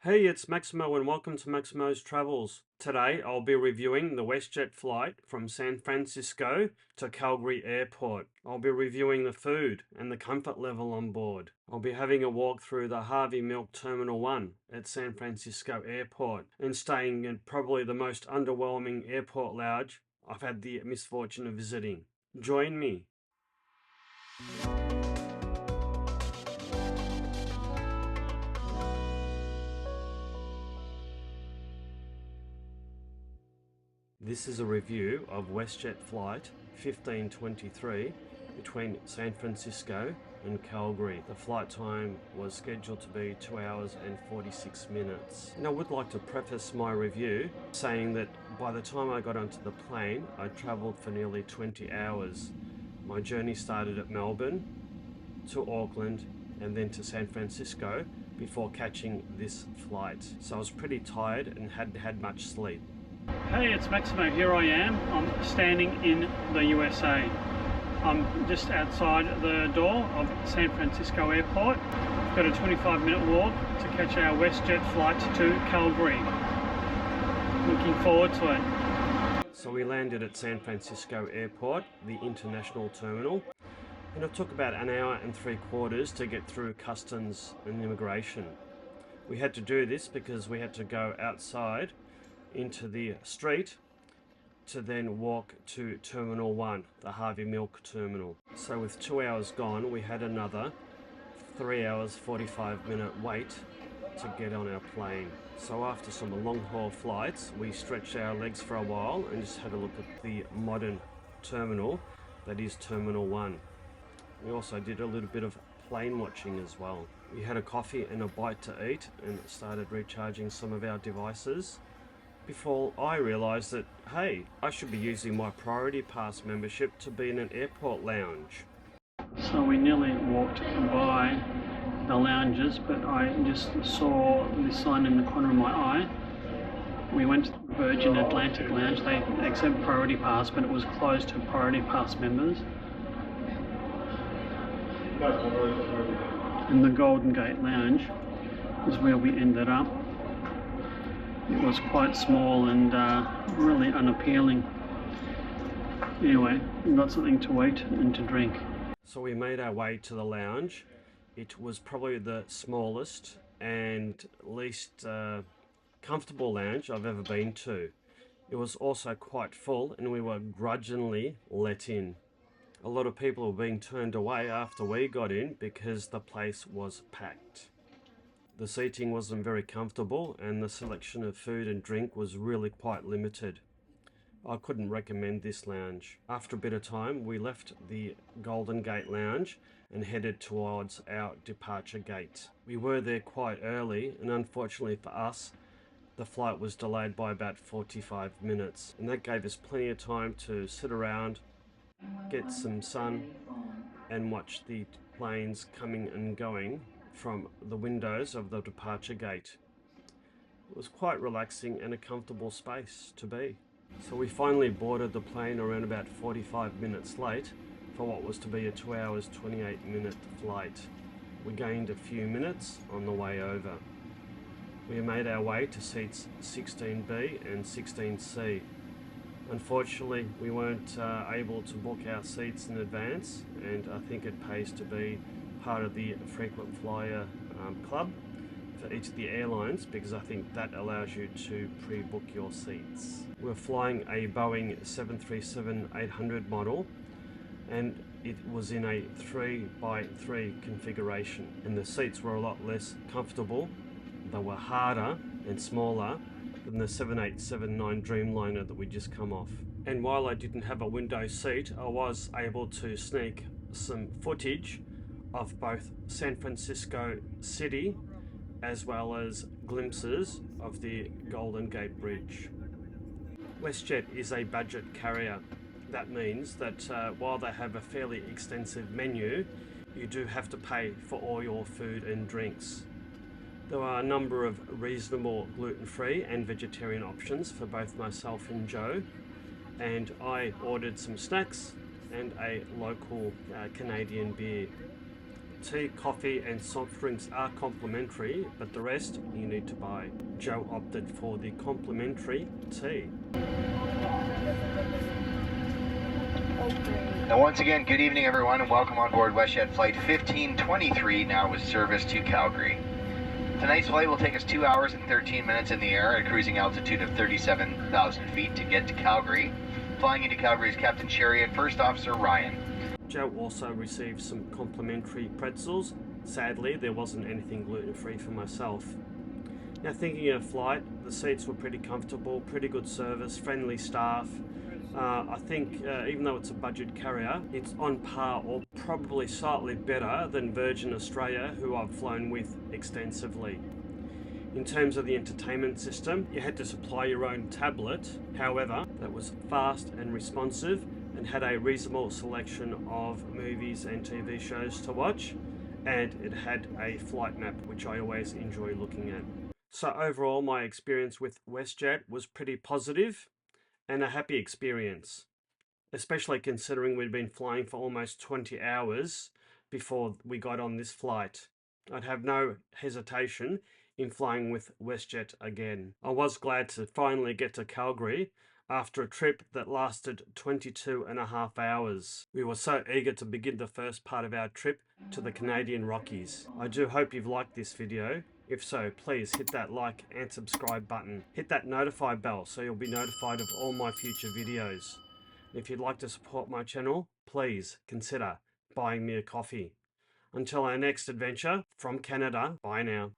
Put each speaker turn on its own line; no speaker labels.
Hey, it's Maximo and welcome to Maximo's Travels. Today I'll be reviewing the Westjet flight from San Francisco to Calgary Airport. I'll be reviewing the food and the comfort level on board. I'll be having a walk through the Harvey Milk Terminal 1 at San Francisco Airport and staying in probably the most underwhelming airport lounge I've had the misfortune of visiting. Join me. This is a review of Westjet Flight 1523 between San Francisco and Calgary. The flight time was scheduled to be 2 hours and 46 minutes. And I would like to preface my review saying that by the time I got onto the plane, I travelled for nearly 20 hours. My journey started at Melbourne to Auckland and then to San Francisco before catching this flight. So I was pretty tired and hadn't had much sleep.
Hey, it's Maximo. Here I am. I'm standing in the USA. I'm just outside the door of San Francisco Airport. I've got a 25-minute walk to catch our Westjet flight to Calgary. Looking forward to it.
So we landed at San Francisco Airport, the international terminal, and it took about an hour and 3/4 to get through customs and immigration. We had to do this because we had to go outside into the street to then walk to Terminal 1, the Harvey Milk Terminal. So with 2 hours gone, we had another 3 hours 45-minute wait to get on our plane. So after some long haul flights, we stretched our legs for a while and just had a look at the modern terminal that is Terminal 1. We also did a little bit of plane watching as well. We had a coffee and a bite to eat and started recharging some of our devices before I realised that, hey, I should be using my Priority Pass membership to be in an airport lounge.
So we nearly walked by the lounges, but I just saw this sign in the corner of my eye. We went to the Virgin Atlantic Lounge. They accept Priority Pass, but it was closed to Priority Pass members. And the Golden Gate Lounge is where we ended up. It was quite small and really unappealing. Anyway, we got something to eat and to drink.
So we made our way to the lounge. It was probably the smallest and least comfortable lounge I've ever been to. It was also quite full and we were grudgingly let in. A lot of people were being turned away after we got in because the place was packed. The seating wasn't very comfortable and the selection of food and drink was really quite limited. I couldn't recommend this lounge. After a bit of time, we left the Golden Gate Lounge and headed towards our departure gate. We were there quite early and unfortunately for us, the flight was delayed by about 45 minutes and that gave us plenty of time to sit around, get some sun and watch the planes coming and going from the windows of the departure gate. It was quite relaxing and a comfortable space to be. So we finally boarded the plane around about 45 minutes late for what was to be a 2 hours 28-minute flight. We gained a few minutes on the way over. We made our way to seats 16B and 16C. Unfortunately, we weren't able to book our seats in advance, and I think it pays to be part of the frequent flyer club for each of the airlines because I think that allows you to pre-book your seats. We're flying a Boeing 737-800 model and it was in a 3x3 configuration and the seats were a lot less comfortable. They were harder and smaller than the 7879 Dreamliner that we just come off. And while I didn't have a window seat, I was able to sneak some footage of both San Francisco City as well as glimpses of the Golden Gate Bridge. Westjet is a budget carrier. That means that while they have a fairly extensive menu, you do have to pay for all your food and drinks. There are a number of reasonable gluten-free and vegetarian options for both myself and Joe, and I ordered some snacks and a local Canadian beer. Tea, coffee and soft drinks are complimentary, but the rest you need to buy. Joe opted for the complimentary tea.
Now once again, good evening everyone and welcome on board Westjet Flight 1523, now with service to Calgary. Tonight's flight will take us 2 hours and 13 minutes in the air at a cruising altitude of 37,000 feet to get to Calgary. Flying into Calgary is Captain Sherry and First Officer Ryan.
Joe also received some complimentary pretzels. Sadly, there wasn't anything gluten-free for myself. Now, thinking of flight, the seats were pretty comfortable, pretty good service, friendly staff. I think even though it's a budget carrier, it's on par or probably slightly better than Virgin Australia, who I've flown with extensively. In terms of the entertainment system, you had to supply your own tablet. However, that was fast and responsive and had a reasonable selection of movies and TV shows to watch, and it had a flight map, which I always enjoy looking at. So overall, my experience with Westjet was pretty positive and a happy experience, especially considering we'd been flying for almost 20 hours before we got on this flight. I'd have no hesitation in flying with Westjet again. I was glad to finally get to Calgary after a trip that lasted 22.5 hours. We were so eager to begin the first part of our trip to the Canadian Rockies. I do hope you've liked this video. If so, please hit that like and subscribe button. Hit that notify bell so you'll be notified of all my future videos. If you'd like to support my channel, please consider buying me a coffee. Until our next adventure, from Canada, bye now.